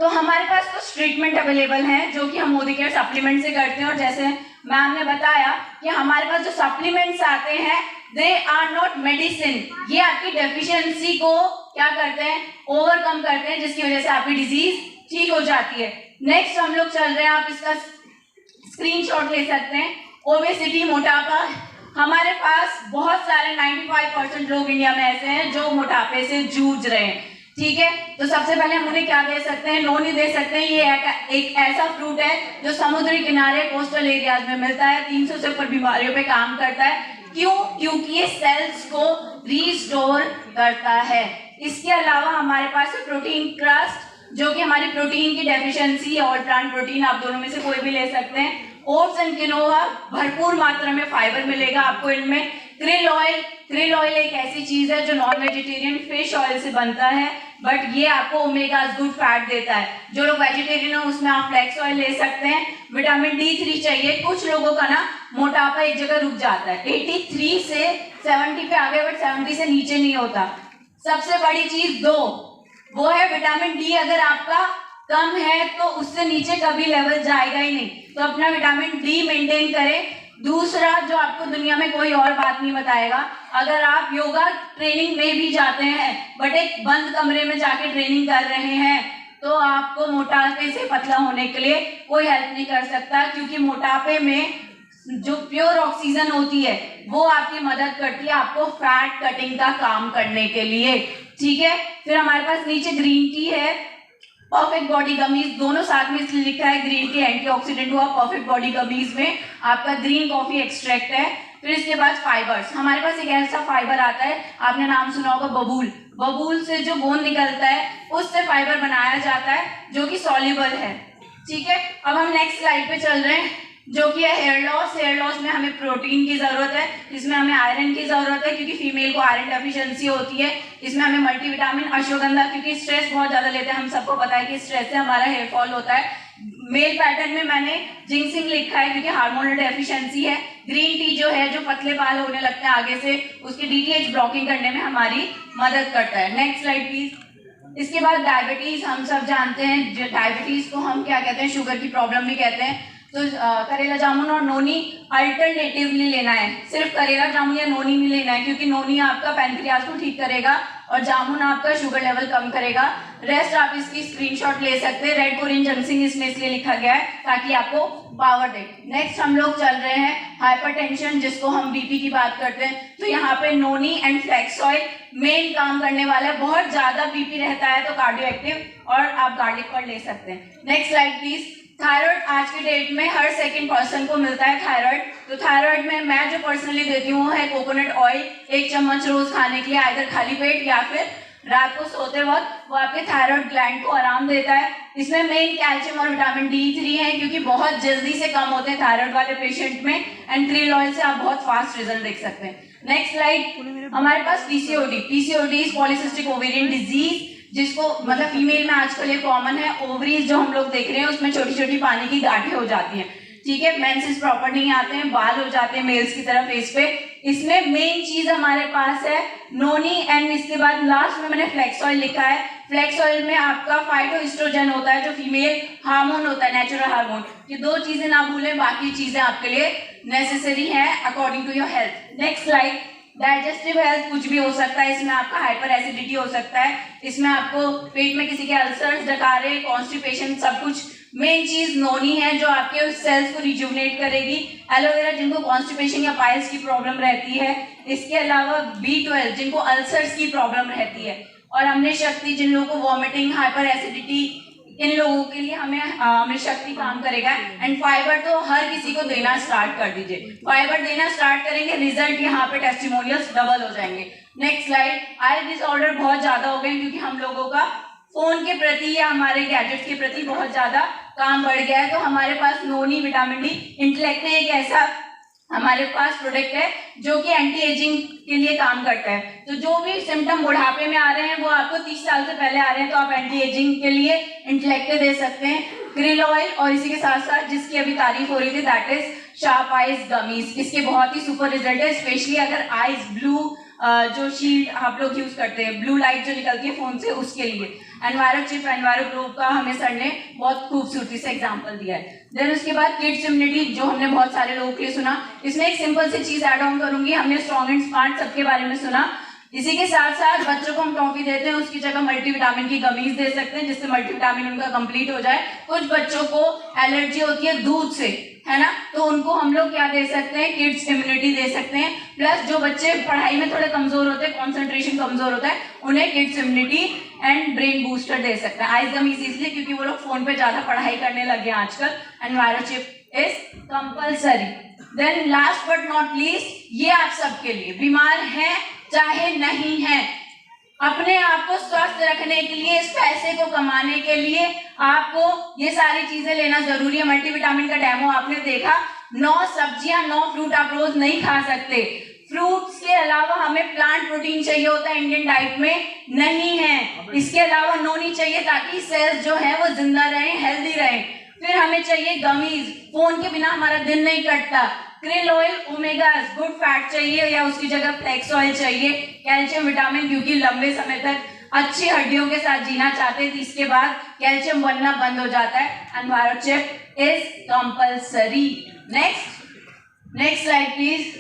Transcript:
तो हमारे पास कुछ ट्रीटमेंट अवेलेबल हैं जो कि हम मोदी केयर सप्लीमेंट से करते हैं। और जैसे मैम ने बताया कि हमारे पास जो सप्लीमेंट्स आते हैं दे आर नॉट मेडिसिन, ये आपकी डेफिशिएंसी को क्या करते हैं, ओवरकम करते हैं, जिसकी वजह से आपकी डिजीज ठीक हो जाती है। नेक्स्ट हम लोग चल रहे हैं, आप इसका स्क्रीनशॉट ले सकते हैं। ओबेसिटी, मोटापा, हमारे पास बहुत सारे 95% लोग इंडिया में ऐसे हैं जो मोटापे से जूझ रहे हैं, ठीक है। तो सबसे पहले हम उन्हें क्या दे सकते हैं, नोनी दे सकते हैं। ये एक ऐसा फ्रूट है जो समुद्री किनारे कोस्टल एरियाज में मिलता है, 300 से ऊपर बीमारियों पे काम करता है। क्यों? क्योंकि ये सेल्स को रीस्टोर करता है। इसके अलावा हमारे पास है प्रोटीन क्रस्ट, जो कि हमारी प्रोटीन की डेफिशिएंसी और प्लांट प्रोटीन, आप दोनों में से कोई भी ले सकते हैं। ओट्स एंड किनोआ, भरपूर मात्रा में फाइबर मिलेगा आपको इनमें। क्रिल ऑयल एक ऐसी चीज है जो नॉन वेजिटेरियन फिश ऑयल से बनता है, बट ये आपको ओमेगा गुड फैट देता है। जो लोग वेजिटेरियन हो उसमें आप फ्लेक्स ऑयल ले सकते हैं। विटामिन D3 चाहिए। कुछ लोगों का ना मोटापा एक जगह रुक जाता है, 83 से 70 पे आ गए, बट 70 से नीचे नहीं होता। सबसे बड़ी चीज वो है विटामिन D। अगर आपका कम है तो उससे नीचे कभी लेवल जाएगा ही नहीं, तो अपना विटामिन D मेंटेन करें। दूसरा, जो आपको दुनिया में कोई और बात नहीं बताएगा, अगर आप योगा ट्रेनिंग में भी जाते हैं बट एक बंद कमरे में जाके ट्रेनिंग कर रहे हैं, तो आपको मोटापे से पतला होने के लिए कोई हेल्प नहीं कर सकता, क्योंकि मोटापे में जो प्योर ऑक्सीजन होती है वो आपकी मदद करती है आपको फैट कटिंग का काम करने के लिए, ठीक है। फिर हमारे पास नीचे ग्रीन टी है, परफेक्ट बॉडी गमीज, दोनों साथ में इसलिए लिखा है। ग्रीन टी एंटीऑक्सीडेंट हुआ, परफेक्ट बॉडी गमीज में आपका ग्रीन कॉफी एक्सट्रैक्ट है। फिर इसके बाद फाइबर्स, हमारे पास एक ऐसा फाइबर आता है, आपने नाम सुना होगा बबूल। बबूल से जो गोंद निकलता है उससे फाइबर बनाया जाता है जो कि सॉल्युबल है, ठीक है। अब हम नेक्स्ट स्लाइड पे चल रहे हैं, जो कि है हेयर लॉस। हेयर लॉस में हमें प्रोटीन की जरूरत है, इसमें हमें आयरन की जरूरत है क्योंकि फीमेल को आयरन डेफिशिएंसी होती है। इसमें हमें मल्टीविटामिन, अश्वगंधा, क्योंकि स्ट्रेस बहुत ज्यादा लेते हैं, हम सबको पता है कि स्ट्रेस से हमारा हेयर फॉल होता है। मेल पैटर्न में मैंने जिंक्सिंग लिखा है क्योंकि हार्मोनल डेफिशिएंसी है। ग्रीन टी जो है, जो पतले बाल होने लगते हैं आगे से, उसकी DTH ब्लॉकिंग करने में हमारी मदद करता है। Next slide please. इसके बाद डायबिटीज, हम सब जानते हैं डायबिटीज को हम क्या कहते हैं, शुगर की प्रॉब्लम भी कहते हैं। तो करेला जामुन और नोनी अल्टरनेटिवली लेना है, सिर्फ करेला जामुन या नोनी नहीं लेना है, क्योंकि नोनी आपका पैंक्रियाज को ठीक करेगा और जामुन आपका शुगर लेवल कम करेगा। रेस्ट आप इसकी स्क्रीनशॉट ले सकते हैं। रेड कोरियन जंक्सिंग इसमें इसलिए लिखा गया है ताकि आपको पावर दे। नेक्स्ट हम लोग चल रहे हैं हाइपरटेंशन, जिसको हम बीपी की बात करते हैं। तो यहाँ पे नोनी एंड फ्लैक्स ऑयल मेन काम करने वाला है। बहुत ज्यादा बीपी रहता है तो कार्डियो एक्टिव और आप गार्लिक पर ले सकते हैं। Next slide please. थायराइड आज के डेट में हर सेकंड पर्सन को मिलता है थायराइड। तो थायराइड में मैं जो पर्सनली देती हूँ है कोकोनट ऑयल, 1 चम्मच रोज खाने के लिए, आइदर खाली पेट या फिर रात को सोते वक्त। वो आपके थायराइड ग्लैंड को आराम देता है। इसमें मेन कैल्शियम और विटामिन D3 है, क्योंकि बहुत जल्दी से कम होते हैं थायराइड वाले पेशेंट में। एंड क्रिल ऑयल से आप बहुत फास्ट रिजल्ट देख सकते हैं। Next slide. हमारे पास PCOD is polycystic ovarian disease, जिसको मतलब फीमेल में आजकल ये कॉमन है। ओवरीज जो हम लोग देख रहे हैं उसमें छोटी छोटी पानी की गांठें हो जाती हैं, ठीक है। मेंसेस प्रॉपर नहीं आते हैं, बाल हो जाते हैं मेल्स की तरह फेस पे। इसमें मेन चीज हमारे पास है नोनी एंड इसके बाद लास्ट में मैंने फ्लैक्स ऑयल लिखा है। फ्लैक्स ऑयल में आपका फाइटोएस्ट्रोजन होता है जो फीमेल हार्मोन होता है, नेचुरल हार्मोन। ये 2 चीजें ना भूलें, बाकी चीजें आपके लिए नेसेसरी है according to your health. Next slide. Digestive health कुछ भी हो सकता है, इसमें आपका हाइपर एसिडिटी हो सकता है, इसमें आपको पेट में किसी के अल्सर्स, डकारे, कॉन्स्टिपेशन, सब कुछ। मेन चीज नोनी है जो आपके सेल्स को रिजुवनेट करेगी। एलोवेरा जिनको कॉन्स्टिपेशन या पाइल्स की प्रॉब्लम रहती है। इसके अलावा B12 जिनको अल्सर्स की प्रॉब्लम रहती है। और हमने शक्ति, जिन लोगों को वॉमिटिंग, हाइपर एसिडिटी, इन लोगों के लिए हमें शक्ति काम करेगा। एंड फाइबर तो हर किसी को देना स्टार्ट कर दीजिए। फाइबर देना स्टार्ट करेंगे, रिजल्ट यहाँ पे टेस्टिमोनियल्स डबल हो जाएंगे। Next slide. आई डिसऑर्डर बहुत ज्यादा हो गए क्योंकि हम लोगों का फोन के प्रति या हमारे गैजेट्स के प्रति बहुत ज्यादा काम बढ़ गया है। तो हमारे पास नोनी, विटामिन D, इंटेलेक्ट ने एक ऐसा हमारे पास प्रोडक्ट है जो कि एंटी एजिंग के लिए काम करता है। तो जो भी सिम्टम बुढ़ापे में आ रहे हैं वो आपको 30 साल से पहले आ रहे हैं, तो आप एंटी एजिंग के लिए इंटेलेक्ट दे सकते हैं। क्रिल ऑयल, और इसी के साथ साथ जिसकी अभी तारीफ हो रही थी, that is sharp eyes gummies. इसके बहुत ही सुपर रिजल्ट है, स्पेशली अगर आइज ब्लू जो शील्ड आप लोग यूज करते हैं, ब्लू लाइट जो निकलती है फोन से, उसके लिए। एनवायरो चिप, एनवायरो ग्लोब का हमें सर ने बहुत खूबसूरती से एग्जांपल दिया है। देन उसके बाद किड्स इम्यूनिटी, जो हमने बहुत सारे लोगों के लिए सुना, इसमें एक सिंपल सी चीज ऐड ऑन करूंगी। हमने स्ट्रॉन्ग एंड स्मार्ट सबके बारे में सुना, इसी के साथ साथ बच्चों को हम टॉफी देते हैं, उसकी जगह मल्टीविटामिन की गमीज दे सकते हैं, जिससे मल्टीविटामिन उनका कंप्लीट हो जाए। कुछ बच्चों को एलर्जी होती है दूध से, है ना, तो उनको हम लोग क्या दे सकते हैं, किड्स इम्यूनिटी दे सकते हैं। प्लस जो बच्चे पढ़ाई में थोड़े कमजोर होते हैं, कॉन्सेंट्रेशन कमजोर होता है, उन्हें kids immunity and brain booster दे सकते हैं। आइज गमीज इसलिए क्योंकि वो लोग फोन पे ज्यादा पढ़ाई करने लगे हैं आजकल। Enviro chip is compulsory. Then last but not least, ये आप सबके लिए, बीमार हैं चाहे नहीं है, अपने आप को स्वस्थ रखने के लिए, इस पैसे को कमाने के लिए आपको ये सारी चीजें लेना जरूरी है। मल्टीविटामिन का डेमो आपने देखा, 9 सब्जियां 9 फ्रूट आप रोज नहीं खा सकते। फ्रूट्स के अलावा हमें प्लांट प्रोटीन चाहिए होता है, इंडियन डाइट में नहीं है। इसके अलावा नोनी चाहिए ताकि सेल्स जो है वो जिंदा रहें, हेल्दी रहें। फिर हमें चाहिए गमीज, फोन के बिना हमारा दिन नहीं कटता। क्रिल ऑयल, ओमेगास, गुड फैट चाहिए या उसकी जगह फ्लेक्स ऑयल चाहिए। कैल्शियम, विटामिन, क्योंकि लंबे समय तक अच्छी हड्डियों के साथ जीना चाहते हैं, इसके बाद कैल्शियम बनना बंद हो जाता है। Enviro chip is compulsory. Next slide please.